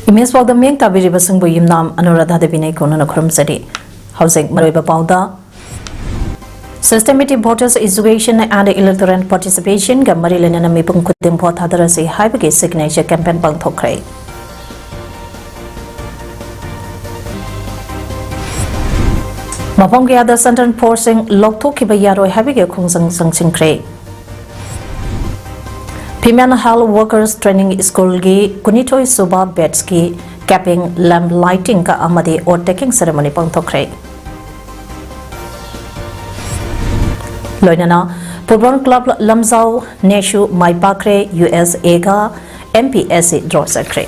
Image PAODAM Yang Tabiri Basung Buyim Nam Anuradha Devinay Konan Krum Sadi Housing Mariba PAODA Systematic Voters Education and Electoral Participation Gamari Lenana Mipung Kudim Potadarasi Hybrid Signature Campaign Bang Tokray Mapong Other Santan Porsing Lokto Kibayaro Habige Kungsang Sangsing Kray Pimana Health Workers Training School Gi Kunitoi Suba Betski Capping Lamp Lighting Ka Amadi or Taking Ceremony Pang Tokray Loinana Purban Club Lamzau Neshu Maipakre USA Ga MPSC Draw Sakre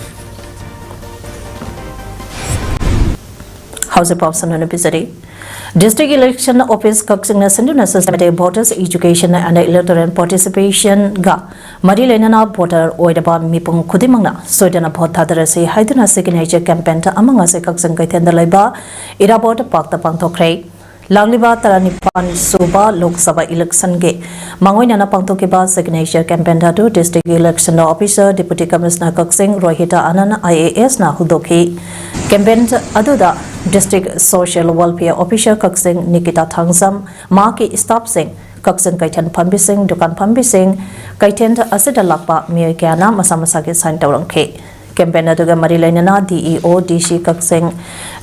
House of Popson and Episode District Election Office Coxing Sinduna Systematic Voters Education and Electoral Participation Ga Marilenana Voter Oidaba Mipung Kudimanga Soidana Potadarasi Haiduna Signature Campaign among us a Coxing Kaitenda Leba Irabot Pakta Pantokray Langliba Taranipan Suba Lok Sabha Election Ge Mangoinana Pantokiba Signature Campaign Datu District Election Officer Deputy Commissioner Coxing Rohita Anan IAS na Hudoki Campaign Aduda District Social Welfare Officer Coxing Nikita Thangsam Maki Stop Singh Coxing Kaitan Pambising Dukan Pambising Kaitan Asida Lakpa Miyakana Masamasaki Sain Taurangke Campaign Aduga Marilenana DEO DC Coxing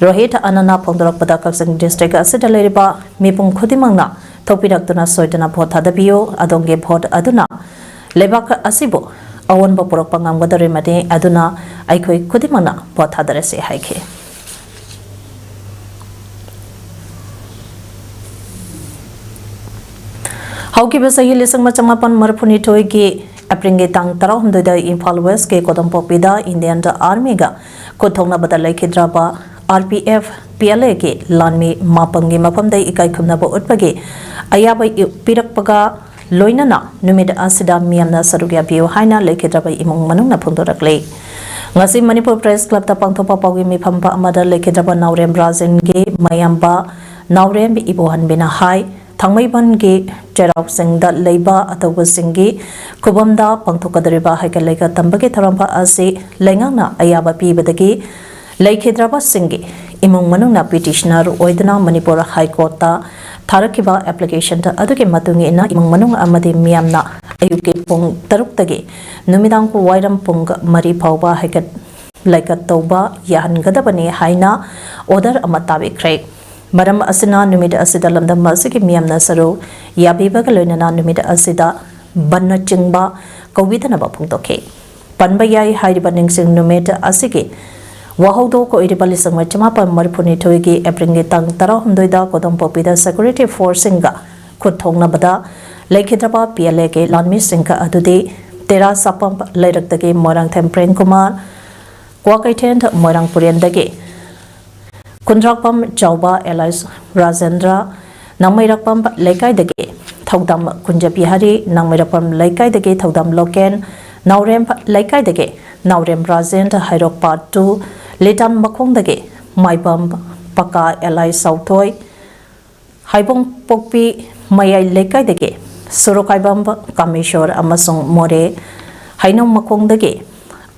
Rohita Anana Pondorakpada Coxing District Asida Leriba Mipung Kudimangna Topidaktuna Soitana Potadabio Adonge Pot Aduna Lebaka Asibo Awan Bapurok Pangam Gadarimade Aduna Aikoi Kudimana Potadarese Haike Hauki Basayi Lisang Machamapan Marpuni Toigi Apringe Tang Tarahunda Impal West Ke Kodam Popida Indian Army Ga Kotona Badalai Kidraba RPF PLA Ke Lanmi Mapangi Mapamda Ikai Kumnabo Utpage Ayaba Pirakpaga Loinana Numid Asida Miamna Sarugia Bio Haina Lekidraba Imong Manuna Pundorakle Ngasi Manipur Press Club Tapangtopa Pawi Mipampa Amada Lekidraba Naurem Brazin Ge Mayamba Naurem Ibohan Bina Hai Thangmaiban Ge Cherok Singh da Leiba Atawa Singhi Kubamda Pangtokadariba Haikalega Tambage Tarampa Asi Lengana Ayaba Pibadagi Lekidraba Singhi Imong Manuna Petitioner Oidana Manipur High Court ta Tharakiba application ta Aduke Matungi na Imong Manung Amadi Miamna Ayuki Pung Taruktagi Numidang Ku Wairam Pung Mari Pauba Haikat Laikat Toba Yahan Gadabani Haina Order Amatabi Craig Maram Asina Numida Asida Lamda Masiki Miamna Saru Yabiba Galunana Numida Asida Banna Chingba Kawitanaba Punktoke Panbayai Haidibaning Sing Numita Asiki Wahodo ko Idibalisang Machamapan Marpuni Toigi Epringi Tang Tarahundoida Kodam Popida Security Force Singa Kutong Nabada Lekidraba PLA Lanmi Sinka Adudi Tera Sapam Lairakdagi Morang Tempren Kumar Kwakaitent Morang Puriendagi Kundrakpam Chauba Elias Rajendra Nangmairakpam Laikai Dagi Thaudam Kunjabihari Nangmairakpam Laikai Dagi Thaudam Loken Naurem Laikai Dagi Naurem Rajend Hairok Part 2 Litan Makong Dagi Maibam Paka Elias Sautoi Haibong Pokpi Mayai Laikai Dagi Surokaibam Kamishor Amasong More Hainong Makong Dagi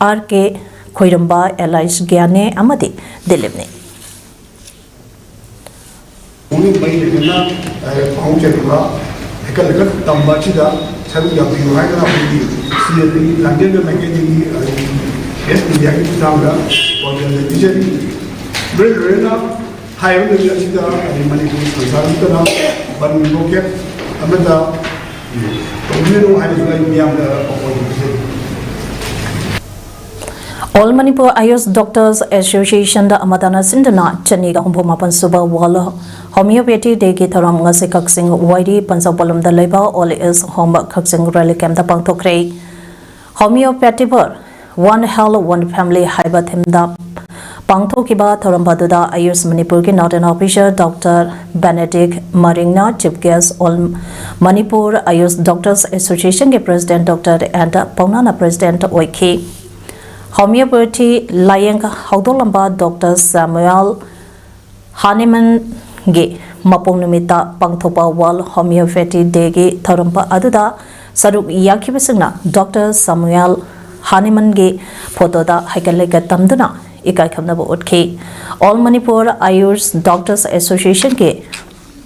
RK Khoiramba Elias Gyane Amadi Dilipni Only by the Paunchella, I can look at Tambachida, Saruya, you hide up with the London Macademy, yes, the Yakitanga, or the Vision. Brenda, higher the Yasida, and Manipur, Sarantana, but we look at Amanda, you know, I was like Miam. All Manipur IOS Doctors Association da Amadana Sindana Chaniga Humpumapan Suba Walla Homeopathy de Gitaram Ngasi Kaksing Waidi Pansapalam da Leba All is Home Kaksing Relicam da Pangtokray Homeopathy Bur One Hell One Family Haibatim da Pangtokiba Tarambaduda IOS Manipur ki Northern Officer Dr. Benedict Maringna Chief Guest All Manipur IOS Doctors Association ke President Dr. and Paunana President Oiki Homeopathy Layang Haudolamba Dr. Samuel Hahnemann Ge Mapong Numita Pangtopa Wal Homeopathy Degi Tarampa Aduda Saruk Yakibasina Dr. Samuel Hahnemann Ge Photo da Haikaleka Tamduna ikai khamnaba utki All Manipur Ayush Doctors Association ke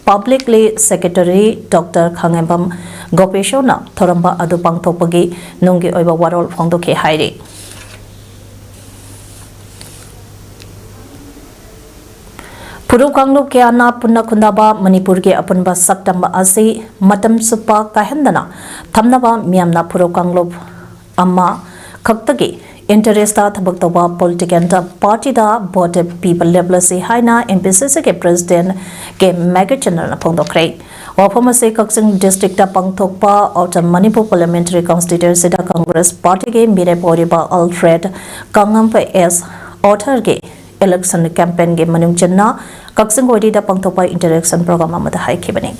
Publicly Secretary Dr. Khangembam Gopeshona Thoramba adu pangthopagi nunggi oiba warol phongdoke hairi Puru Kanglop ke ana punna khundaba Manipur ke apunba September asi matam supa kahendana thamnaba miamna Puru Kanglop amma khaktagi interest ta thabak toba political party da board people level se haina MPCC ke president ke mega channel na phongdokre wafama se kaksing district ta pangthokpa out Manipur parliamentary constituency da Congress party ke mire poriba Alfred Kangampa as author ke election campaign ge manung channa kaksing wadi da pangthokpa interaction program amada haikibani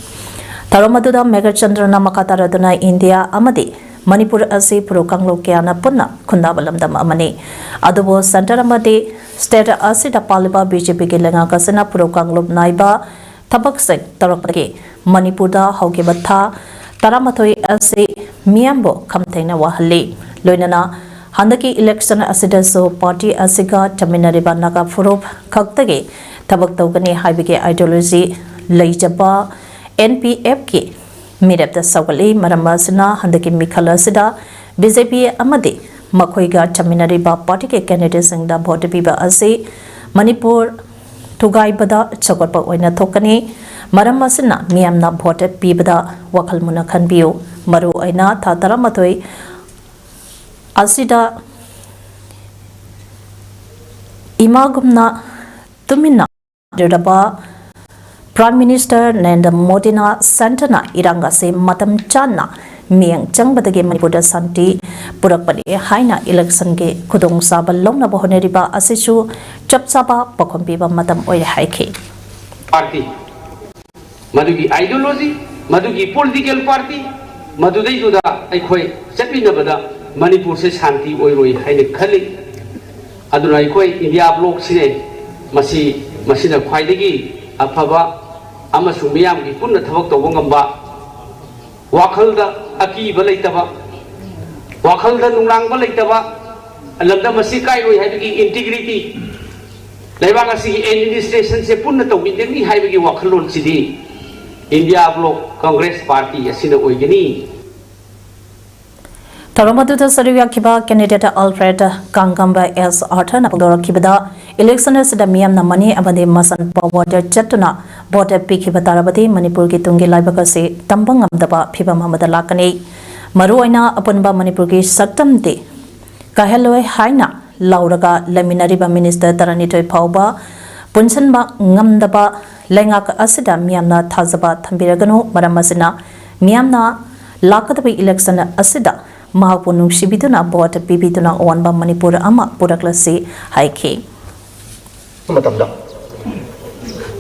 tharomaduda mega chandra na makata raduna India amadi Manipur asi Puru Kanglop ke ana punna khundaba lamdam amani adubo center amadi state asi da paliba BJP ke lenga kasana Puru Kanglop naiba thabak se tarakpagi Manipur da hauge batha taramathoi asi miambo khamtheina wahali loinana handaki election asida so party asiga chaminariba naga furup khaktage thabak tawgani haibige ideology leijaba NPF ke mirap da sawali maramasna handaki mikhala sida BJP amadi makhoiga chaminariba party ke candidate singda vote piba ase Manipur tugai bada chakotpa oina thokani maramasna miyamna vote pibada wakhal muna khanbiu maru aina tha taramathoi asida imagumna tumina diraba Prime Minister Narendra Modi na santana iranga se matam channa miang changbadage Manipur da santi purakpani haina election ke khudong sabal longna bahoneriba asisu chapsaba pakhompiba matam oire haike party madugi ideology madugi political party madudai duda aikhoi chapinabada Manipur se shanti oiroi haine khali aduna aikhoi India bloc sine masina khwaidagi afaba amasung miyam gi punna thabak tawba ngamba wakhalda akiba leitaba wakhalda nungrangba leitaba lamda masi kai roi haibigi integrity leibang asi administration se punna tawbideni haibigi wakhalon sidi India bloc Congress party asina oigani Taramadu Sarivya Kiba candidate Alfred Kangamba as Arthana Pagora Kibada election as the Miam Namani Abadi Masan Power Chatuna Border Piki Batarabati Manipur Gitungi Libakasi Tambangam Daba Piba Mamada Lakani Maruina Apunba Manipurgi Satam De Kaheloi Haina Lauraga Laminariba Minister Taranito Pauba Punsanba Ngamdaba Lengak Asida Miamna Tazaba Tambiragano Maramasina Miamna Lakatabi election Asida Mahapunung Shibiduna bought a Bibiduna Owanba Manipur Ama Puraklasi Haike. Matamda.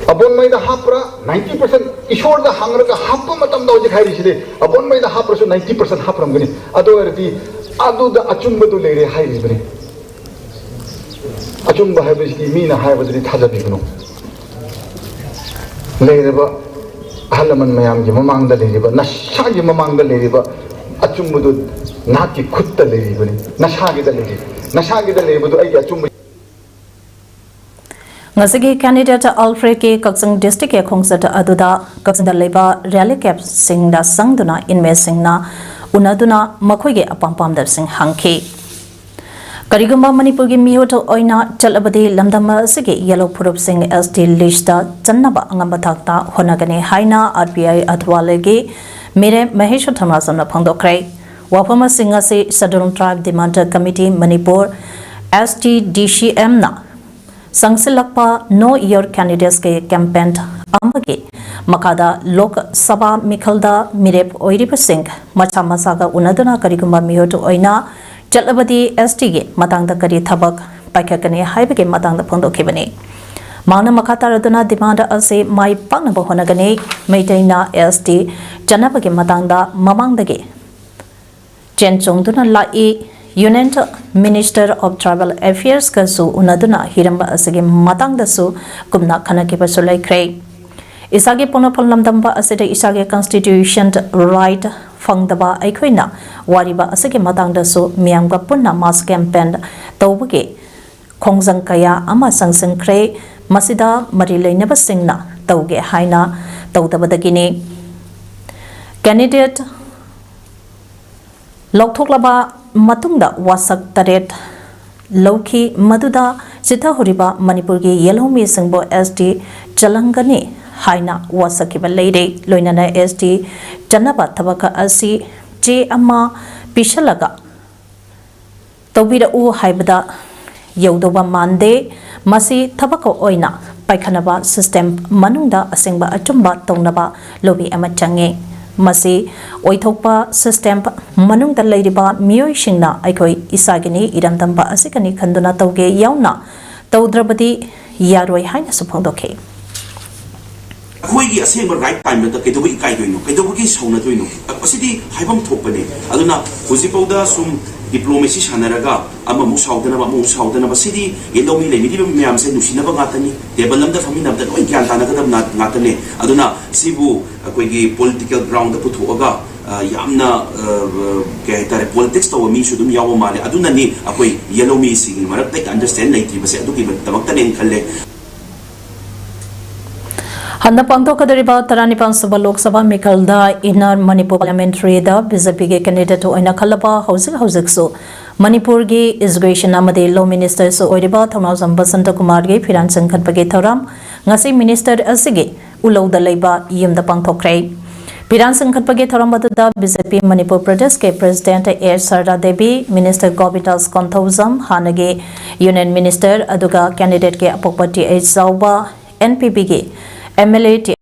Upon my the Hapra, 90% Ishore the Hangraka Hapa Matamda Hairi, upon my the Hapra, so 90% Hapram Gini, Adorati, Adu the Achumba to Lady Hairi. Achumba Habisi, Mina Havas the Tazabino. Ladeba Halaman Mayam, Mamang the Lady, Nashaji Mamang the Lady, Achumbu. Naki kutta lady, Nashagi the lady, Nashagi the label, I get to Ngasigi candidate Alfred K. Kaksang district Kongsat Aduda, Kaksang the labor rally cap sing da sangduna in Messingna, Unaduna, Makoge apampam the sing hanky. Karigumba Manipurgi Miyoto Oina, Chalabadi, Lamdama Sigi, Yellow Purup Sing ST Lista, Chanaba, Angambatakta, Honagane, Haina, RBI Adwalegi, Mire Mahesha Tamasana Pondokre. Wapama Singasi Southern Tribe Demanded Committee Manipur STDCM na Sangsilakpa No Year Candidates ke campaign Ambagi Makada Lok Sabha Mikhalda Mirep Oiripa Singh Machamasaga Unaduna Karigumba Miyoto Oina Jalabadi ST Matangda Kari Thabak Paikakani Haibagi Matangda Pondo Kibani Mana Makata Raduna demanda Ase Mai Panabo Honagani Maitaina ST Janabagi Matangda Mamangdagi Chen Chongduna Lai Union Minister of Tribal Affairs Kasu Unaduna Hiramba Asagi Matang Dasu Kumna Kanakipa Sulai Kray Isagi Ponopolam Damba Asida Isagi Constitution Right Fangdaba Aikoina Wariba Asagi Matang Dasu Mianga Puna Mass Campaign Tawagi khongjang kaya ama sangsangkhre masida mari leinaba singna tauge haina tawdabadagini candidate loktoklaba matungda wasak taret Loki Maduda Sita Huriba Manipurgi Yellomi Singbo SD Chalangani Haina Wasakiba Lady Loinana SD Janaba Tabaka Asi J Amma Pishalaga Tobida U Haibada Yodoba Mande Masi Tabako Oina Paikanaba System Manunda Asingba Achumba Tonaba Lobi Amachange Masi Oitokpa system Manung the Ladyba Mio Shingna Aikoi Isagini Idamdamba Asikani Kanduna Toge Yauna Taudrabadi Yaroi Haina Supondoke. Koi asing right time na kedo ikai doino kedo gi sona doino asidi haibam thopane aduna hojipauda sum diplomacy sanaraga ama mu saudana ba sidi yelomi le midi myam se nusina ba ngatani table lam da famina da oi gyan tana kadam ngatane aduna sibu koi gi political ground da puthoga yamna ke tare politics to mi sudum yawo male aduna ni akoi yelomi sing marak take understand naiti ba se adu ki tamak tanen khalle Handa Pangto Kadariba Taranipan Sabha Lok Sabha Mikalda Inner Manipur Parliamentary da BJP ge candidate oina khalaba hauzik so Manipur ge irrigation amade law minister so oiriba Thaunazam Basanta Kumar ge Phiran Sangkhat bage thoram ngasi minister asige ulauda leiba yimda pangthokrai Phiran Sangkhat bage thoram da BJP Manipur Pradesh ke president A Sarda Devi minister Govitas Konthauzam hanage union minister aduga candidate ke apokpati H Zauba NPP ge MLA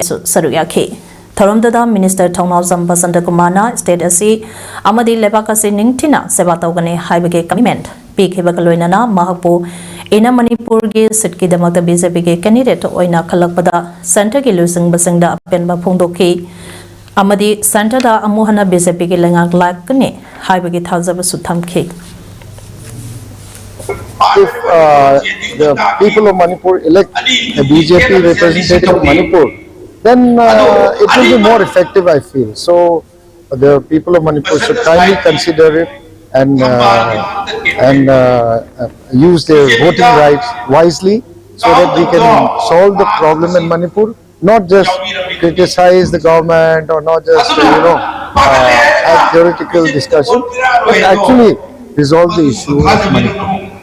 Saruyaki Tharumdada Minister Thaunazam Basanta Kumana State Asi Amadi Lebakasi Ningtina Sebatogane Haibage Commitment Pikibakaloinana Mahapu Ina Manipur ge Sitki Damata BJP ge candidate Oina Kalakpada Center ki Lusing Basingda Penba Pungdoki Amadi Center da Amuhana BJP ge Lengak Lakane Haibage Thazaba Suthamki. If the people of Manipur elect a BJP representative of Manipur, then it will be more effective, I feel. So the people of Manipur should kindly consider it and use their voting rights wisely so that we can solve the problem in Manipur, not just criticize the government or not just have theoretical discussion, but actually resolve the issue of Manipur.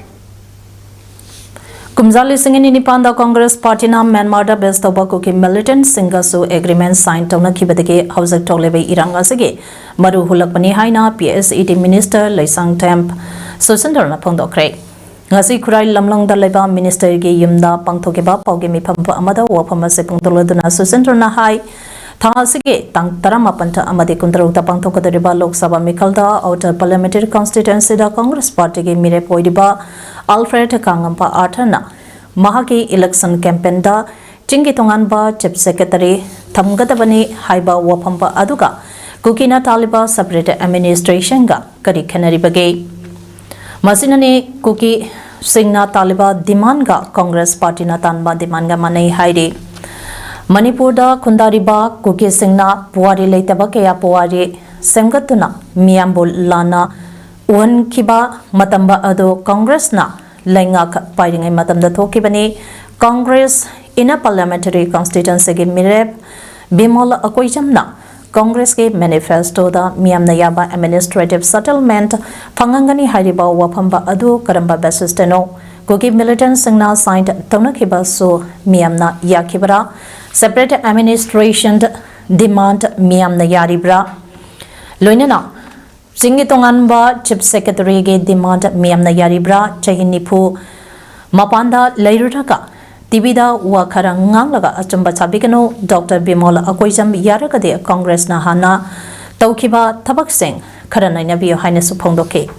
Kumzali Singini Nipanda Congress Party na Myanmar da best tobacco ki militant singasu agreement signed tawna khibadege hausak tolebe iranga sige maru hulakpani haina PSET minister Laisang Temp Susendra na phongdokre ngasi khurai lamlong da leba minister ge yumda pangthokeba pauge mi phampa amada wafama se pungtoladuna Susendra na hai Thasige tang taramapanta amadi kuntaruta pangthokadariba Lok Sabha Mikalda outer parliamentary constituency da Congress Party ge mire poidiba Alfred Kangampa Arthana Mahaki election campaign da Chingi Tonganba Chief Secretary Thamgadabani Haiba Wapampa Aduga Kukina Taliba separate administration ga Kari Khenari Bage Masinani Kuki Singna Taliba demand ga Congress Party na tanba demand ga manai haide Manipur da Kundariba Kuki Singna Puari Leitaba Kaya Puari Semgatuna Miambul Lana Uhan Kiba Matamba Ado Congress na Lengak Piring Matamda Tokibani Congress in a parliamentary constituency ge Mirep Bimol Akoijamna Congress ge manifesto da Miam Nayaba administrative settlement Pangangani Hariba Wapamba Adu Karamba Basisteno Kuki militant Singna signed Tonakiba so Miamna Yakibra separate administration demand Miamna Yaribra Loinana Singi Tonganba Chief Secretary ge demand Miamna Yaribra Chahinipu Mapanda Lairutaka Tibida Wakara Nganglaga Achumba Chabikano Dr. Bimola Akoijam Yarakade Congress na Hana Taukiba Tabak Singh Karanaina Bio Haine Supongdoke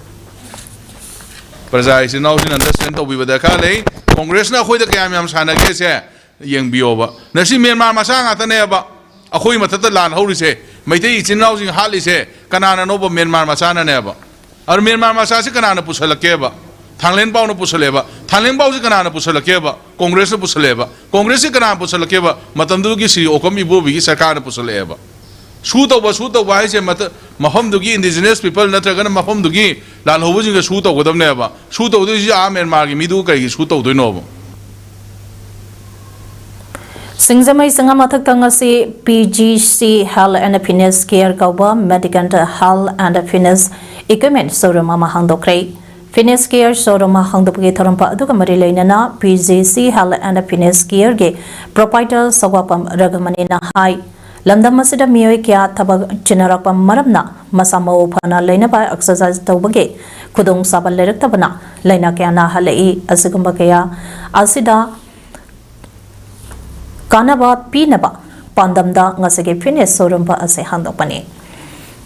Praja is now in understand to be with the Kale Congress na Hoy the Kamiam Sana Gese Yang Bioba Nasi Myanmar Masanga Taneba Ahoy Matatalan Horise Maiti is in housing Halise Kanana Nobo Myanmar Masana Neba or Myanmar Masasi Kanana Pusalakeba Thanglen Bound Pusaleba Thanglen Bows Kanana Pusalakeba Congress Pusaleba Congress Kanana Pusalakeba Matandugi Okomi Bubi Sakana Pusaleba शू तब है मफमदुगी indigenous people नत्रगन मफमदुगी लालहौबजिंग शू तौगदबनेब शू तौदोइसि आ Myanmar की मीदु कई शू तौदोइनोब सिंगजमई संगा मथक्तंग से PGC Health and Fitness Care Kauba Medical Health and Fitness Equipment Showroom ama hangdokre Fitness Care Showroom hangdopge thorampa aduga mari leinana PGC Health and Fitness Care ge proprietor Sawapam Ragamani na hai lamdam masida miyoi kya thabag chinarakpa maramna masamo phana leina ba exercise tawbage khudong sabal leraktabana leina kya na halei asigumba kya asida Kanaba Pinaba Pandamda Ngasage Fitness Showroom pa ase handopani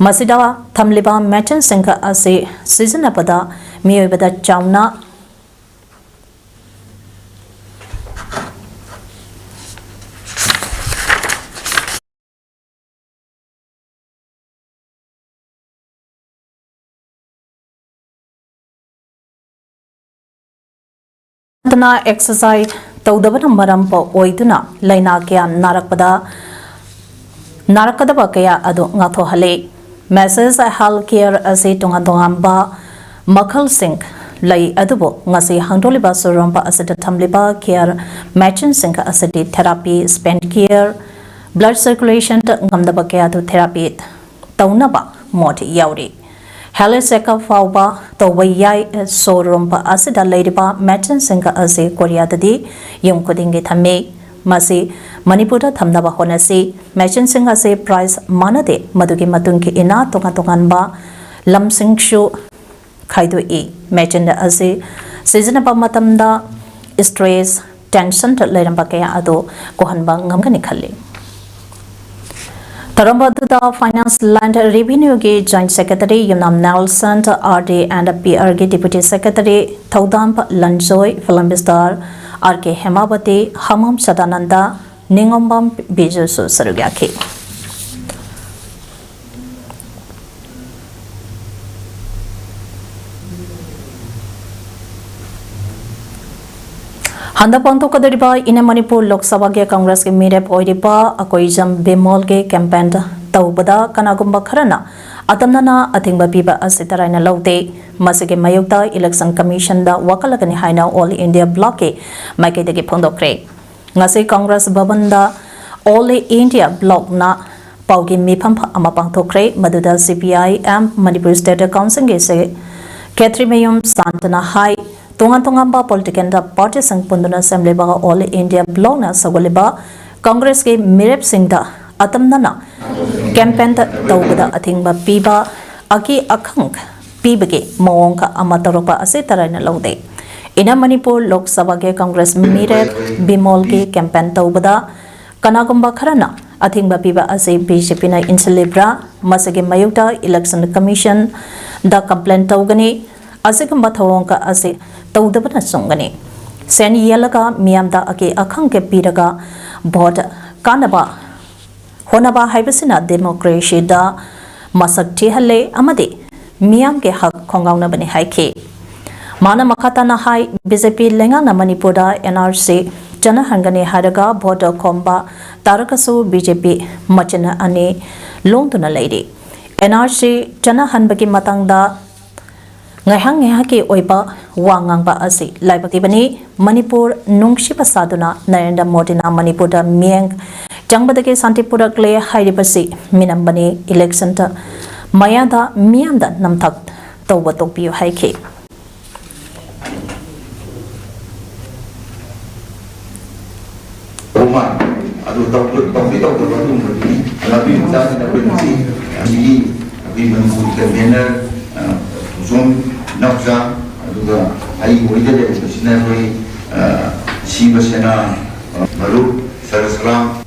Masida Thamliba Matchin Sinka ase season apada miyoibada chauna tana exercise तौदबन मरम ओइदुना लैना क्या नारकदबा कया अदु ngathohale message health care ase tonga dongamba makhal sing lai adubo ngasi hangdoliba soromba asada thamliba care matching sing asadi therapy spend care blood circulation ngamdaba kaya du therapy taunaba moti yauri Health Check-up fauba tawayai soromba asida ladiba matching singa ase Korea dadi yung kodingi thame masi Manipura thamnaba honasi matching singa ase price manade madugi matungi ina tonga tonganba lamsing shu khaidu e matching ase season ba matamda stress tension lairamba kaya ado kohanba ngamgani khalle Tarambadu Finance Land Revenue Ge Joint Secretary Yunam Nelson RD and PR Ge Deputy Secretary Thaudam Lanjoy Film Star RK Hemabati Hamam Sadananda Ningombam Biju Sarugyaki Handa Ponto Kadariba in a Manipur Lok Sabha ge Congress ke Mirep Oiripa Akoijam Bemol ge campaign Taubada Kanagumba Karana Atamnana Atingba Piba Asitaraina Laude Masike Mayukta Election Commission da Wakalakani Haina All India Block ke Maike de Pondokre Ngase Congress Babanda All India Block na Paugi Mipam Amapang Tokre Maduda CPI Manipur State Council ge se Kathrimayum Santana High Tonga political party sang punduna assembly ba all India block na sagoliba Congress ke Mirep Singh da atamnana campaign ta tawbada athingba piba aki akhang pibage mawongka amataropa ase taraina laude ina Manipur Lok Sabha ke Congress Mirep Bimol ke campaign tawbada kanagumba kharana athingba piba ase BJP na incelebra masage mayukta election commission da complaint tawgani Asigamba Thawonka ase Taudabana Songani. Sen Yelaka Miamda Ake Akanke Piraga Bod Kanaba Honaba Hibasina Democracy da Masak Tihale Amade Miam ke Hak Kongauna Bani Haike. Mana Makatana Hai BJP Lengana Manipuda NRC Jana Hangani Hadaga Boda Komba Tarakasu BJP Machana Ane Longtuna Lady. NRC Jana Hanbaki Matangda Ngahang ngahaki oiba wangangba asi laibakibani Manipur nungshi pasaduna Narendra Modi na Manipur da mieng jangbadake santipura kle hairibasi minambani election ta mayada miamda namthak tawba tokpiu haike Roma adu tokpi alabi mutasi na kwenzi abi Manipur campaigner Zoom Nakza aduga ai hoidele sinaroi Sivasena Maru Sarasalam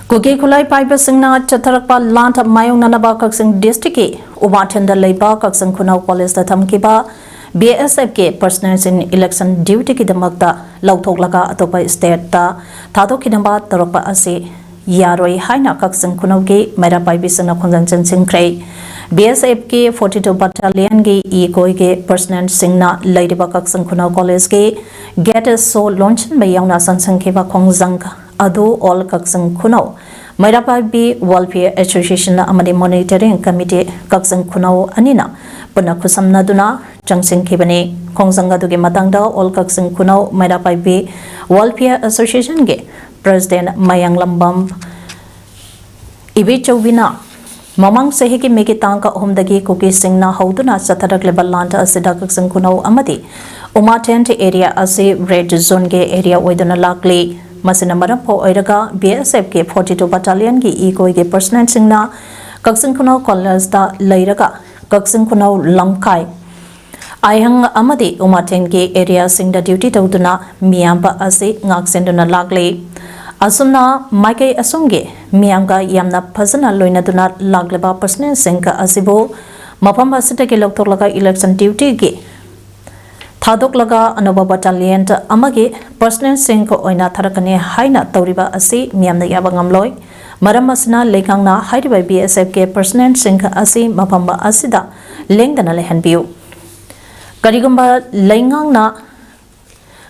Kuge Kulai Piper Singna Chatarakpa Lant Mayong Nanaba Kaksing District Umatenda Laiba Kaksing Kunau Police the Tamkiba BSF ke personals in election duty ki damakta lauthok laga atopa state ta thado kinamba torokpa ase yaroi haina Kaksing Kunau ke Mera Paibisana Konjanchen Singkrai BSF के 42 battalion के ECOI के personnel सिंगना लाइडिबा कक्संग खुना college के get so लॉन्चन में यंगना संसंग के बा खोंगजंग अदो all कक्संग खुनाओ Mairapabi Welfare Association amadi Monitoring Committee Kaksang Kunau Anina Puna Kusamnaduna Changsing Kibani Kongsangadu Matangda All Kaksang Kunau Mairapabi Welfare Association Ge President Mayang Lambam Ibi Chowina Mamang Sehiki Mikitanga Homdagi Cookie Singna Hauduna Satarak Lebalanta Asida Kaksang Kunau Amadi Uma Tent area Asi Red Zone Ge area Weduna Lakli Masina Marampo Oiraga BSF ke 42 Battalion ki Eco ke personnel singna Kaksang Kunau College da Lairaga Kaksang Kunau Lamkai Ayang Amadi Umaten ke area singda duty tawduna Miyamba Asi Ngak Senduna Lagli Asumna Maike Asumge Miyamga Yamna Pazana Loinaduna Lagleba personnel singka Asibo Mapamba Sita ke Loktorlaga election duty ge Thadok laga Anova Battalion amagi personnel sing ko oina tharakane haina tawriba asi miyamna yabangamloi maramasna lekangna hairiba BSF ke personnel sing asi mapamba asida lengdana lehanbiu karigumba leingangna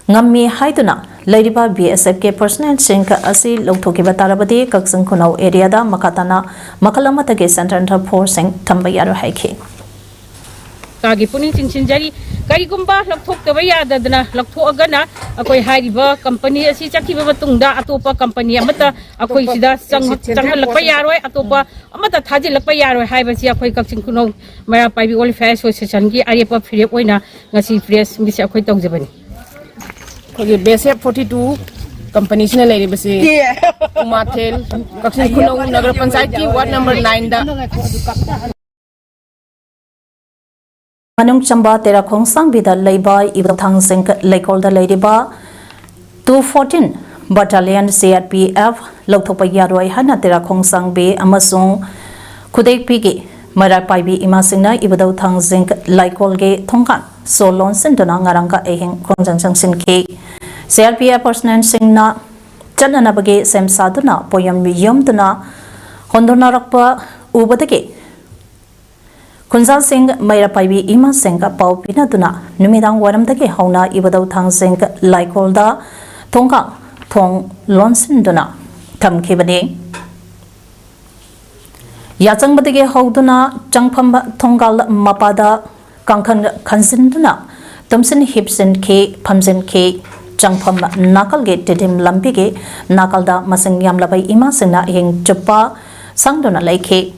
ngammi haiduna leiriba BSF ke personnel sing asi logthoki batarabadi Kaksang Kunau area da makatana makalamata ke center forcing tambayaro haiki Kagi puning sinjari kari gumba lakthok tabaya dadana lakthok agana akoi hariba company asi chakiba batungda atopa company amata akoi sida changal lakpa yaroi atopa amata thaji lakpa yaroi haibasi akoi Kaksang Kunau Mairapabi Welfare Association gi arepa free oina ngasi press ngisi akoi tawjabani kogi base 42 company sina lady basi umathel Kaksang Kunau nagar panchayat ki ward number 9 da Manung Chamba Tera Khongsang Bida Leiba Ibathang Sing Laikolda Ladiba 214 Battalion CRPF Loktopa Yaroi Hana Tera Khongsang Be Amasung Kudek Pigi Mairapabi Imasingna Ibadau Thang Zinc Laikolge Thongkan Solon Sintona Ngaranga Ehing Khongjang Sinke CRPF personnel Singna Chananabage Sem Saduna Poyam Yomduna Hondona Rakpa Ubadake Kunzal Singh Mairapabi Ima Singh Pau Pinaduna Numidang Waramdaki Hauna Ibadau Thang Singh Laikolda Thongka Thong Lonsinduna Tam Kibani Yachang Badage Hauduna Changpam Thongal Mapada Kankan Kansinduna Thompson Hipson K Pamsen K Changpam Nakal Gate Tidim Lampige Nakalda Masing Yamlabai Ima Singna Hing Chupa Sangduna Lake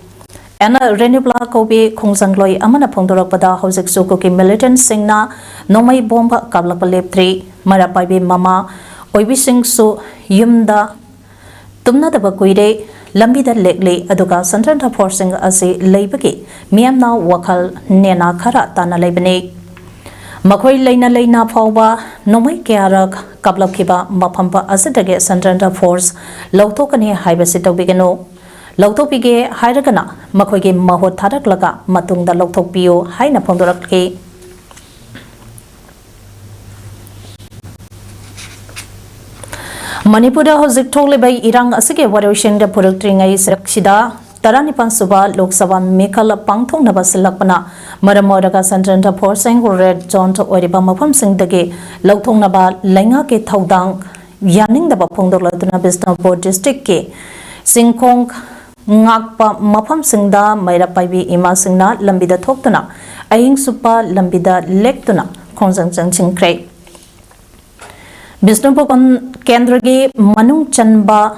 Ana Renubla Kobe Kongsangloi Amana Pondoropada Hosek Sokoki militant Singna Nomai Bomba Kablapalep 3 Mairapabi Mama Oibi Sing So Yumda Tumna the Bakuide Lambida Legli Aduga Santanta Forcing Asi Labaki Miamna Wakal Nena Kara Tana Lebene Makoi Lena Lena Pauba Nomai Kiarak Kablapkiba Mapampa Asidage Santanta Force Lautokani Hibasito Bigano Lautopige Hairagana, Makogi Maho Tarak Laga, Matunda Lautopio, Haina Pondorakki. Manipura Hosik Tole by Irang Asige Waroshin the Purutring Rakshida, Taranipan Suba, Lok Sava Mikala Pangtong Nabasilakana, Maramodaga Santanta Porsing, Red John to Oribama Pumsing Dage, Lautong Naba, Langake Taudang, Yaning the Bapondola Bisna District K. Singkong Ngakpa Mapam Singda Mairapabi Ima Singna Lambida Toptuna Aying Supa Lambida Lektuna Khongjang Chingkre Bisnupokon Kendragi Manung Chanba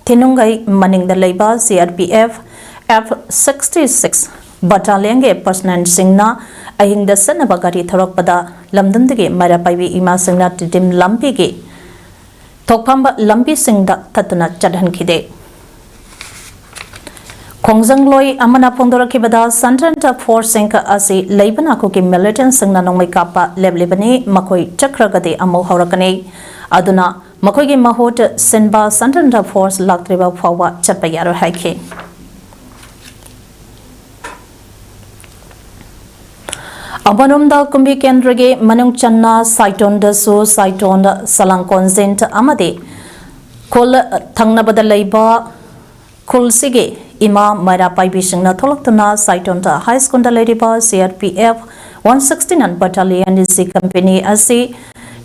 Tinungai Maning the Labor CRPF F66 Battalion Ge Personnel Singna Aying the Sanabagari Tharokpada Lamdundagi Mairapabi Ima Singna Tidim Lampigi Tokpamba Lampi Singda Tatuna Chadhan Kide Khongjang Amana Pondorakibada Santanta Forcing Asi Labana Kuki militant Singna Nongmai Kappa Leblibani Makoi Chakragade Amo Horakane Aduna Makogi Mahot Senba Santanta Force Laktriba Fawa Chapayaro Haike Abanumda Kumbi Kendrage Manung Channa Saiton the Su Saiton Salang Consent Amade Kol Tangnabada Laiba Kulsige Ima Mairapabi Singna Toloktuna Saitonta High School Ladiba CRPF 169 Battalion is the company Asi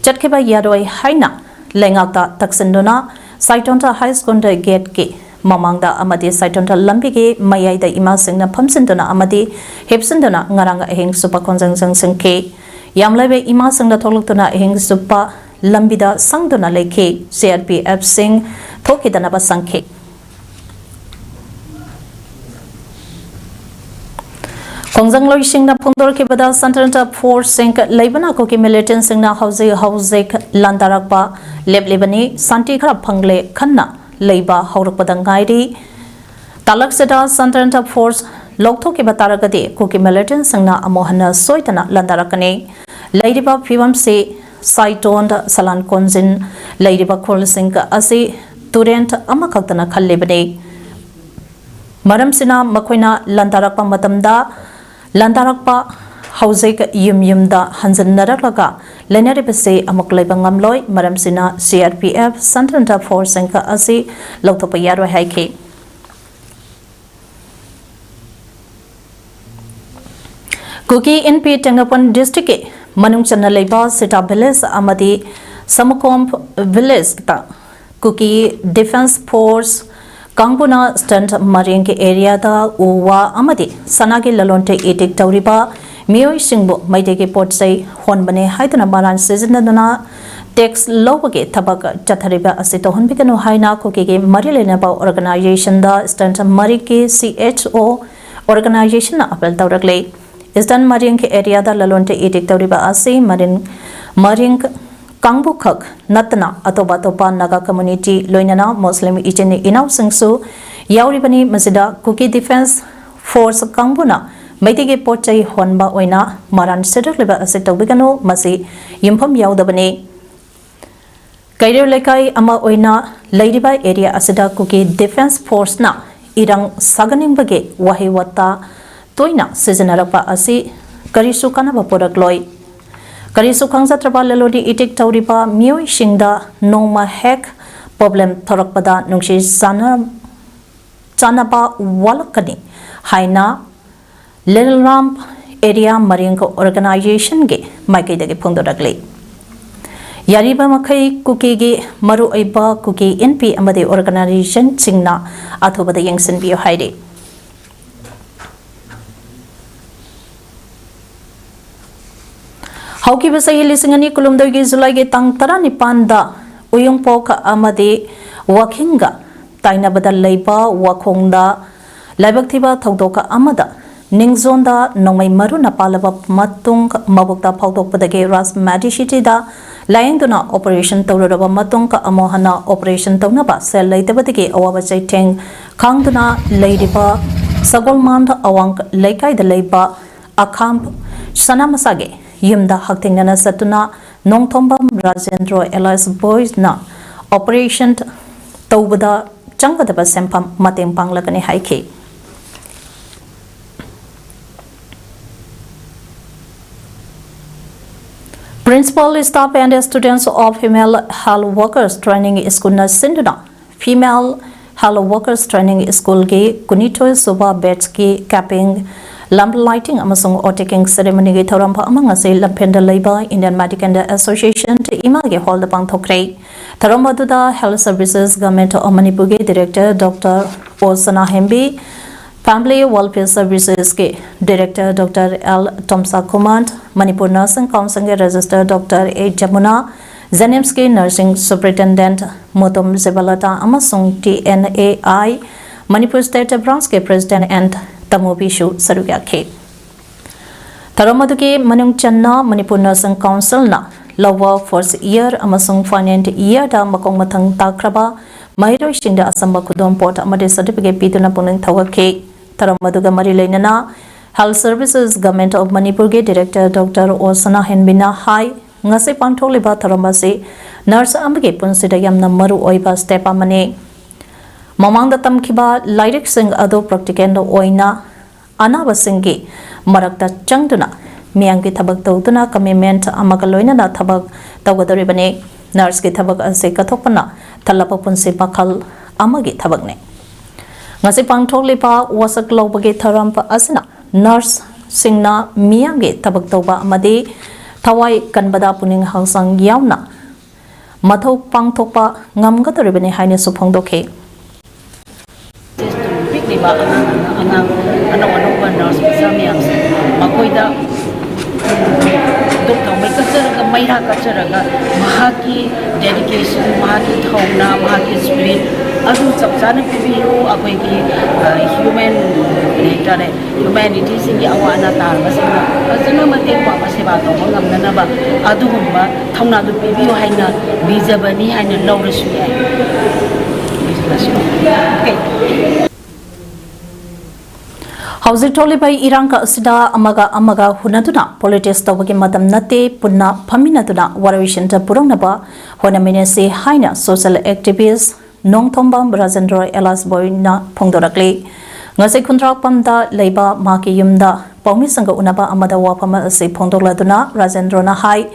Chatkeba Yadoi Haina Lengata Taksinduna Saitonta High School Gate K mamangda amadi saitonda lambigi mayai ima singna phamsinduna amadi hepsinduna ngaranga ahing supa konjang singke yamlaibe ima singda tholuktuna ahing supa lambida sangduna lekhe CRPF sing thokidana ba sangkhe Kongjang loi singna phongdor ke bada Central Force sing leibana ko ki militant singna hauze landarakpa leblebani santi khara phangle khanna leiba haurak padang gairi talak seda Central Force lokthok ke bataragade ko ki militant singna amohana soitana landarakane leidiba phibam se saiton salan konjin leidiba khol sing ase turent amakhaktana khallebane maram sina makoina landarakpa matamda landarakpa hauzek yumda hanjan naraklaga lenari bese amuk leibangam loi maram sina CRPF Central Force ka asi loktopa yaro haike Kuki NP Tengapon district manung chana leiba sita village amadi samukomp village ta Kuki Defense Force Kangbuna Stunt Marine ke area da uwa amadi sanagi lalonte etik tauriba miyoi singbo maidege potsai honbane haidana maran seasonadana tax lobage thabak chathariba asito honbigano haina kokege marilena ba organization da Stunt Marine ke CHO organization na apel taurakle Stunt Marine ke area da lalonte etik tauriba ase marine Kangbu khak natna atoba naga community loinana Muslim icheni inaw singsu yauribani masida Kuki Defense Force Kangbuna maitige pochai honba oina maran sedok leba ase tawbigano masi yimpham yaudabani kairo lekai ama oina leiriba area asida Kuki Defense Force na irang saganing bage wahi wata toina seasonarapa ase karisu kanaba porakloi Karisu khangjatraba lalodi itik tauriba miyoi singda nongma hek problem thorakpada nungsi chanaba walakani haina Little Ramp area marine organization ge maike dage phongdoragle yariba makai Kuki ge maru aiba Kuki NP amade organization singna athobada yengsin bio haide Hauki basai lisingani kulumdagi July ge tang tara nipanda uyung pok amade wakinga taina badal leiba wakongda laibak thiba thaudoka amada ningzonda nongmai maru napalaba matung mabukta phawdok padage ras madishiti da lainduna operation tawraba matung ka amohana operation tawnaba sel leitabadage awaba chaiteng khangduna leidiba sagolmand awang leikai da leiba akham sanamasage Yumda Haktingana Satuna Nongtombam Rajendro Elias Boys na Operation Taubada Changadaba Sempam Mating Panglakani Haike. Principal staff and students of Female Health Workers Training School na Sinduna Female Health Workers Training School ge Kunito Suba Beds ki capping lamp lighting amasung otaking ceremony ge thorampa amanga se lampenda leiba Indian Medical Association te ima ge hall da pangthokre tharamadu Health Services Government of Manipur ge Director Dr. Osana Hembi Family Welfare Services ke Director Dr. L. Tomsa Command Manipur Nursing Council ge Register Dr. A. Jamuna Zanimski Nursing Superintendent Motom Zebalata amasung TNAI Manipur State Branch ke President and Tamopishu Sarugakhe. Taramadukee Manung Channa Manipur Nursing Council na lower first year amasung finance year da makong matang takraba Mahiro Shinda Asamba Kudon Port Amade Certificate Pituna Puning Tawake. Taramaduga Marilainana Health Services Government of Manipur ge Director Dr. Osana Henbina Hai Ngase Pantoliba Taramase Nurse Ambage Punsida Yamna Maru Oiba Step Amane Mamang da tamkiba lyric sing ado practicando oina anaba singi marakta changduna miyangi thabak tawduna commitment amagaloina na thabak tawgadoribane nurse ki thabak ase kathopana thalapa punsi pakhal amagi thabakne ngasi pangthoklipa wasak lobage tharampa asna nurse singna miyangi thabak tawba amadi thawai kanbada puning hangsang yauna mathau pangthokpa ngamgadoribane haine suphongdokhe ꯂꯩꯔꯤꯕ ꯑꯉꯥꯡ ꯑꯅꯧ ꯑꯅꯧꯕ nurse ꯃꯆꯥ ꯃꯌꯥꯝꯁꯦ ꯃꯈꯣꯏꯗ doctor ꯃꯩ ꯀꯠꯆꯔꯒ ꯃꯩꯔꯥ ꯀꯠꯆꯔꯒ ꯃꯍꯥꯛꯀꯤ dedication ꯃꯍꯥꯛꯀꯤ ꯊꯧꯅꯥ ꯃꯍꯥꯛꯀꯤ ꯁ꯭ꯄꯤꯔꯤꯠ ꯑꯗꯨ ꯆꯞ ꯆꯥꯅ ꯄꯤꯕꯤꯌꯨ ꯑꯩꯈꯣꯏꯒꯤ ꯍ꯭ꯌꯨꯃꯦꯟ ꯍꯥꯏꯇꯥꯔꯦ ꯍ꯭ꯌꯨꯃꯦꯅꯤꯇꯤꯁꯤꯡꯒꯤ ꯑꯋꯥ ꯑꯅꯥ ꯇꯥꯔꯕꯁꯤꯡꯅ ꯐꯖꯅ ꯃꯇꯦꯡ ꯄꯥꯡꯕ ꯁꯦꯕꯥ ꯇꯧꯕ ꯉꯝꯅꯅꯕ ꯑꯗꯨꯒꯨꯝꯕ ꯊꯧꯅꯥꯗꯨ ꯄꯤꯕꯤꯌꯨ ꯍꯥꯏꯅ ꯕꯤꯖꯕꯅꯤ ꯍꯥꯏꯅ ꯂꯧꯔꯁꯨ ꯌꯥꯏ Hauzik Tolibai Iranka Asida Amaga Hunaduna politics tawagi madam nate punna paminaduna Warawishinta Purangnaba Honaminese Haina social activist Nongthomba Rajendra Elas Boyna Pongdorakli Ngase Kundrak Pamda Leiba Maki Yumda Paumisanga Unaba Amada Wapama Ase Pongdoladuna Rajendra na Hai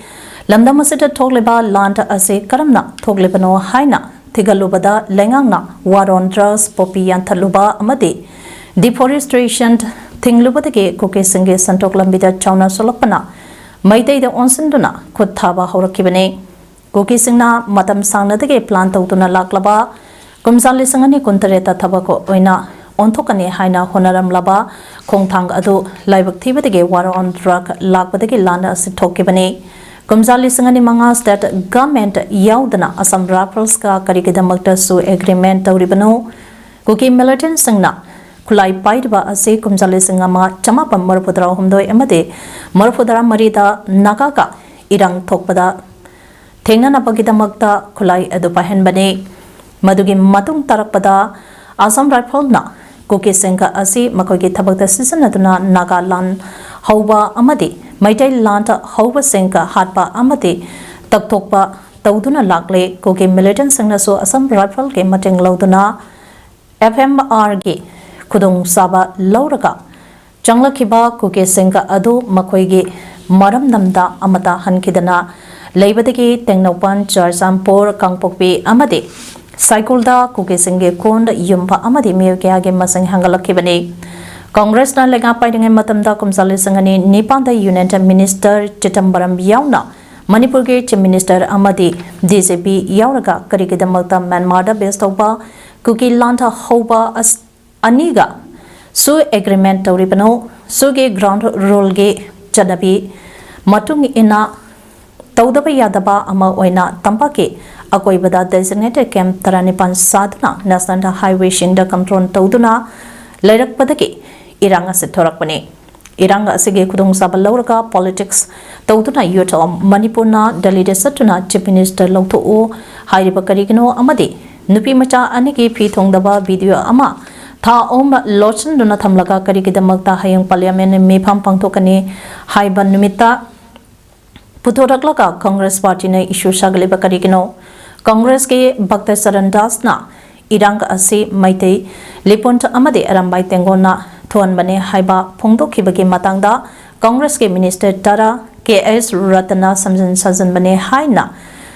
Lamda Masita Togliba Landa Ase Karamna Toglibano Haina Tigalubada Lengangna Waron Drugs Popi Yantaluba Amadi Deforestation Tinglubadage Kuki Singe Santok Lambida Chauna Solopana Maide the Onsenduna Kutaba Horakibane Kuki Singna Matam Sanadage plant outuna Laklaba Kumzali Sangani Kuntareta Tabako Oina Ontokane Haina Honaram Laba Kongtang Adu Live Activity War on Drug Lakbadagi Landa Sitokibane Kumzali Sangani Mangas that government Yaudana Assam Raffles Ka Karikadamakta Su Agreement Tauribano Kuki Militant Sangna Kulai Paidba Ase Kumzali Singama Chamapa Marpudra Humdoi Amade Marpudra Marida Nagaka Irang Tokpada Tengna Napagidamakta Kulai Adupahen Bane Madugi Matung Tarakpada Assam Rifle Na Kuki Singa Ase Makogi Tabakta Sisanaduna Nagaland Hauba Amadi Maitai Lanta Hauba Singa Hatpa Amadi Taktokpa Tauduna Lakle Kuki Militant Singna So Assam Rifle Ke Mating Lauduna FMR Ge Kudung Saba Lauraga Jangla Kiba Kuki Singa Adu Makoigi Maram Namda Amata Hankidana Labadagi Tengnopan Charsampur Kangpokpi Amadi Saikulda Kuki Singe Kund Yumpa Amadi Miyukiage Masang Hangalakibani Congress na Lega Piding and Matamda Kumzali Sangani Nipanda United Minister Chitambaram Yauna Manipurge Chief Minister Amadi DCP Yauraga Karikidamata Manmada Bestoba Kuki Lanta Hoba as Aniga Su Agreement Tauribano Suge Ground Rule Ge Janabi Matung Ina Taudaba Yadaba Ama Oina Tampaki Akoibada Designated Camp Taranipan Sadna National Highway Shinda Control Tauduna Lerak Padaki Iranga Sitorakpani Iranga Sige Kudung Sabalauraga Politics Tauduna Yuta Manipurna Delhi Satuna Chief Minister Lautu O Hairiba Karigino Amadi Nupi Macha Aniki Pitongdaba Video Ama Tha Om Lochin Duna Thamlaga Karikidamakta Hayang Parliament Mepam Pangtokani Haiban Numita Putoraklaka Congress Party na issue Shagaliba Karikino Congress ke Bhakta Sarandas na Iranga Ase Maitei Liponta Amade Arambai Tengona Thuan Bane Haiba Pongdo Kibaki Matangda Congress ke Minister Tara KS Ratana Samjan Sajan Bane Haina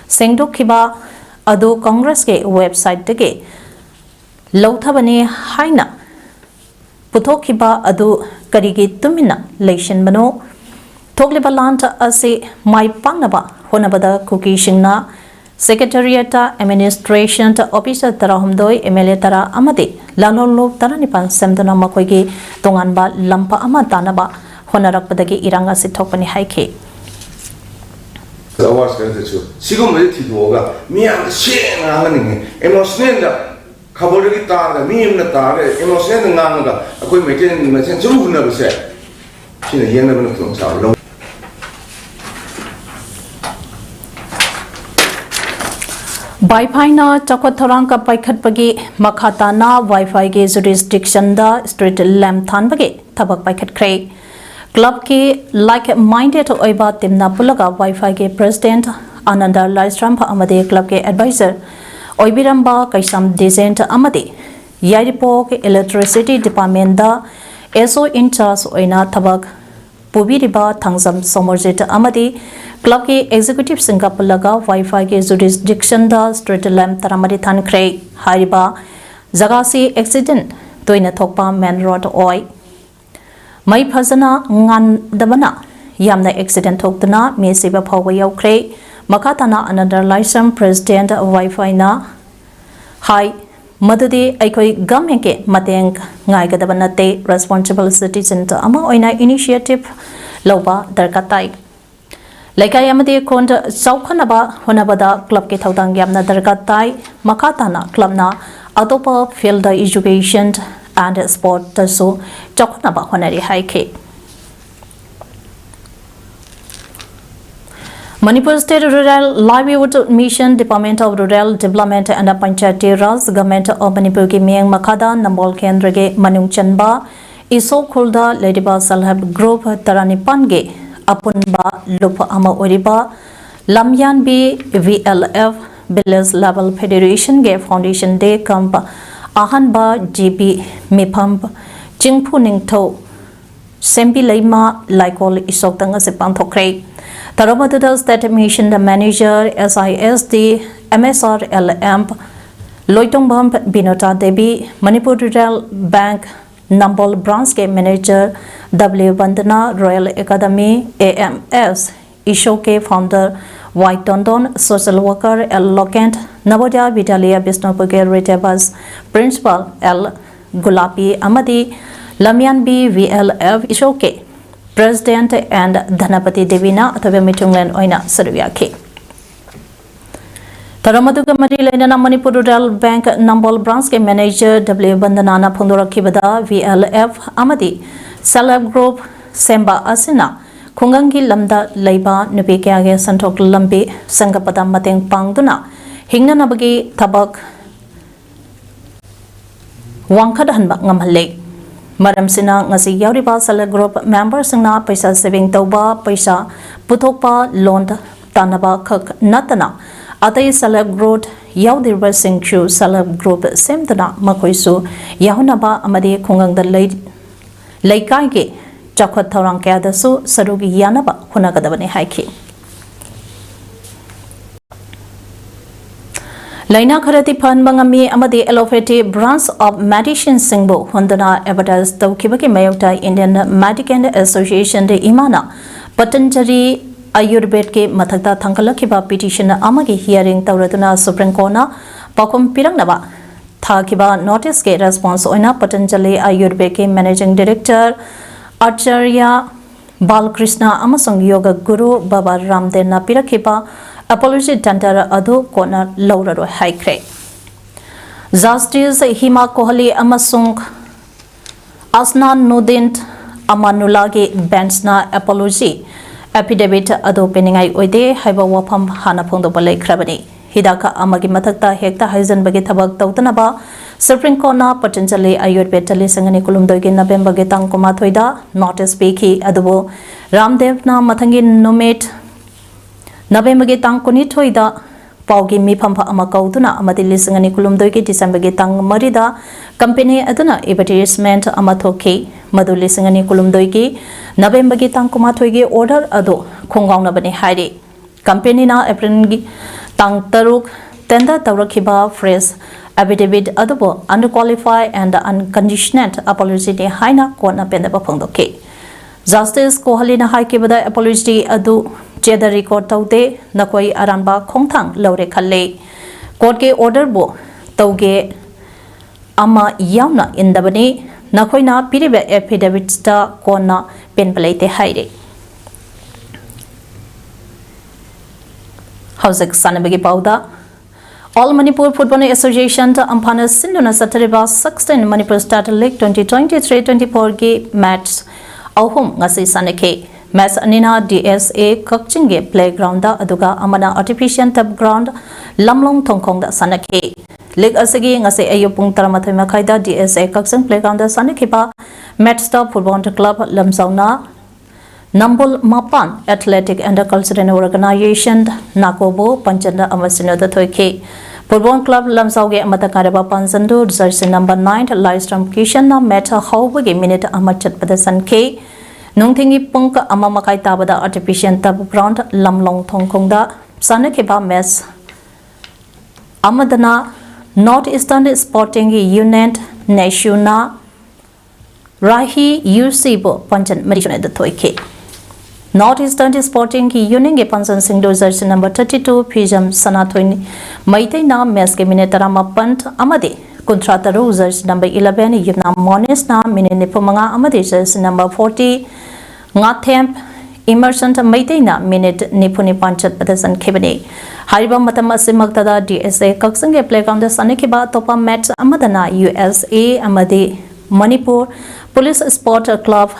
Sengdo Kiba Adu Congress ke website tege Lauthabane Haina Putokiba Adu Karigi Tumina Leishan Bano Toglibalanta Ase Mai Pangnaba Honabada Kuki Shingna Secretariat Administration Officer Tarahumdoi MLA Tara Amadi Lalolo Taranipan Semdana Makoigi Tonganba Lampa Amatanaba Honarakpadagi Iranga Sitopani Haike Awas kan itu. Siapa mesti tiduoga. Mian siang angan ini. Emosional dah. Kabar kita ada. Mian ada. Emosional ngang ada. Aku macam jauh nak bersih. Sini yang nak benar benar. Wi-Fi na Chakot Thorangka Paikhat Pagi Makata na Wi-Fi ge jurisdiction da street lamp than bagi Tabak Paikhat Kray Club ke like-minded oiba timna pulaga Wi-Fi ke President Ananda Laistram Amade Club ke Advisor Oibiramba Kaisam Decent Amade Yaripo ke Electricity Department da SO in charge oina Tabak Pubiriba Thangsam Somerset Amade Club ke Executive Singapulaga Wi-Fi ke jurisdiction da street lamp taramari than Kray Hariba Zagasi accident toina thokpa main road oi Mai Phazana Ngan Dabana Yamna accident Tokdana Me Siba Power Yaukre Makatana another license President Wi-Fi na Hai मदुदी अखोई government के मतेंग गायगदब नते responsible citizen अमा ओइना initiative लौबा दरकार ताई लेकाई अमदे Khond चौखनबा होनबदा club के थौदांग यामना दरकार ताई मखाताना क्लबना अतोपा field education and sport तसो चौखनबा honorary हाइखे Manipur State Rural Livelihood Mission, Department of Rural Development and Panchayati Raj, Government of Manipur ki Miang Makada, Nambol Kendra ge Manung Chanba, Iso Khulda, Ladyba Salhab Group, Taranipan ge, Apunba, Lupa Ama Oriba, Lamyan B, VLF, Village Level Federation ge Foundation Day Camp, Ahanba, GB, Mipamp, Jingpu Ningto, Sempi Laima, Laikol Isok Tanga Sipang Thokre. Taramatuda State Mission Manager SISD MSRLM Loitongbam Binota Devi Manipur Rural Bank Nambol Branch के Manager W Bandana Royal Academy AMS Isho के Founder Y Tondon Social Worker L Lokent Navodaya Vidalia Bisnopur के Retabas Principal L Gulapi Amadi Lamyan B VLF Isho के President and Dhanapati Devina अथवा मिठुंगलन ओइना सरव्याखे Taramatuga Mari Lena Manipur Rural Bank Nambol Branch के Manager W Bandana Phongdoraki VLF Amadi Self Group Semba Asina Khungangi Lamda Leiba Nupi Kyage Santok Lambi Sangapada Mateng Pangduna Hingna Nabagi Tabak Wangkadahan Ngamhale Madam Sina ngasi yauriba Self Group members na paisa saving tauba paisa puthokpa loan tanaba khak natana atai Self Group yaudirba singchu Self Group semdana makoisu yahunaba amadi khungangda leikai ge chakhat thorang kya dasu sarugi yanaba hunagadabani haiki Laina Kharati Pan Bangami Amadi Allopathy Branch of Medicine Singbo Hondana Advertise Tokibaki Mayota Indian Medical Association de Imana Patanjali Ayurved ke Mathakta Thankalakiba petition Amagi hearing Tauratuna Supreme Court Pakum Pirangnaba Thakiba notice ke response oina Patanjali Ayurved ke Managing Director Acharya Balkrishna Amasung Yoga Guru Baba Ramdev na Pirakiba Apology Tantara Adu Kona Laura Haikre Justice Hima Kohli Amasung Asna Nudint Amanulagi Bensna Apology Affidavit Adu Peningai Oide Haiba Wapam Hanapondo Balai Krabani Hidaka Amagi Matakta Hekta Haizen Bagitabak Tautanaba Supreme Court na Patanjali Ayurved Sangani Kulumdogi November Getang Kumathoida Notice Peki Adubo Ramdev na Matangi Nomate November Getang Kunitoida Paugi Mipampa Amakautuna Amati Lisangani Kulumdoki December Getang Marida Company Aduna Advertisement Amatoki Madu Lisangani Kulumdoki November Getang Kumatogi Order Ado Kongang Nabani Haidi Company na Aprengi Tang Taruk Tenda Tarakiba Phrase Affidavit Adobo Underqualified and Unconditioned Apology de Haina Kona Pendaba Pondoki Justice Kohalina Haikibada Apology Adu Jeda record taude nakoi aranba khongthang laure khalle court ke order bo tauge ama yamna indabani nakoina piribe affidavit sta kona pen palaite haire Hausek sanabagi pauda All Manipur Football Association to Ampana Sinduna Satariba 16 Manipur State League 2023-24 ge match ahum ngasi sanake Match Anina DSA Kakchinge Playground da aduga amana Artificial Turf Ground Lamlong Thongkong da sanake League asagi ngase ayupung taramathoi makhai da DSA Kakching Playground da sanake ba Match Stop Football Club Lamsauna Nambul Mapan Athletic and Cultural Organization Nakobo Panchanda Amasina da thoike Football Club Lamsauge Amatakara Pansandu jersey number 9 Livestream Kishan na Meta Howge minute amachat padasan ke Nungthingi Pungka Amamakai Tabada Artificial Turf Ground Lamlong Thongkong da Sanakeba Mess Amadana North Eastern Sporting Union Nashuna Rahi UCBO Panchan Marishone the Toike North Eastern Sporting Union Pansan Singdo jersey number 32 Pijam Sanatwin Maite na Mes Minetara Mapant Amade kuntra taru jersey number 11 Yumna Monis na minute nipumanga amadi jersey number 40 Ngathemp Emerson Maitena minute Nipuni Panchat Padasan Kibani. Hariba Matamasimagtada DSA Kaksange playground the Sanikiba Topa match Amadana USA Amadi Manipur Police Sport Club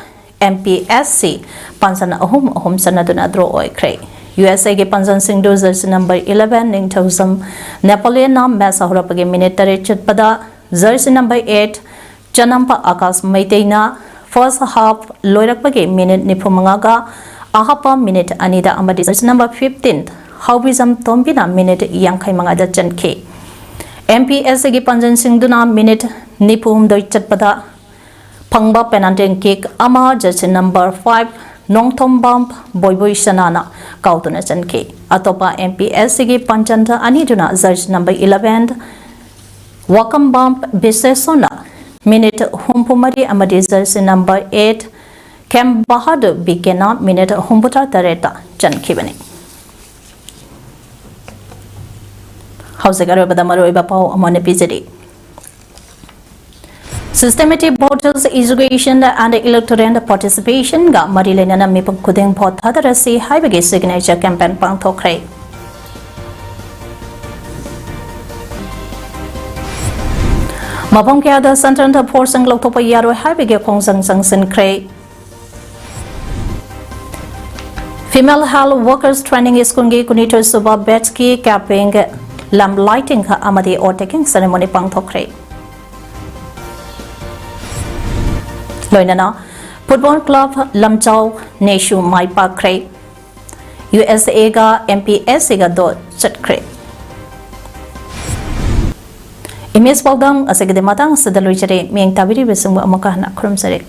MPSC Pansan Ahum Sanaduna Dro Oikre. USA ke Pansan Singh jersey number 11 Ningthosam Napoleon Nam Masahurapage minute Chatpada jersey number 8 Chanampa Akas Maitena first half Loirakpage minute Nipumangaga Ahapa minute Anida Amadi jersey number 15 Howizam Tombina minute Yankai Mangada Chanke MPSC ke Pansan Singh Duna minute Nipum Doi Chatpada Pangba penalty kick ama jersey number 5 Nongthom Bump Boy Sanana Kautuna Chanke Atopa MPSC ke Panchanta Aniduna jersey number 11 Wakam Bump Bisesona minute Humpumari Amadi jersey number 8 Kem Bahadur Bikena minute Humbuta Tareta Chankibani House Garabadamaru Bapau Amone Pizidi Systematic voters education and electoral participation ga Marilena Mipang Kuding Pot Hadarasi Highway signature campaign Pang Tokre. Mapong kaya the Center of Force and Loktopa Yaro Highway Kongsang Sang Kre. Female Health Workers Training Iskungi Kunito Suba Betsky capping lamp lighting ka Amadi or taking ceremony Pang Tokre. Loinana Football Club Lamchau Neshu Mai Park Kre USA ga MPSC ga do chat kre Imes PAODAM asagde matang sadaloi jare meng tabiri besung amaka na khrum sare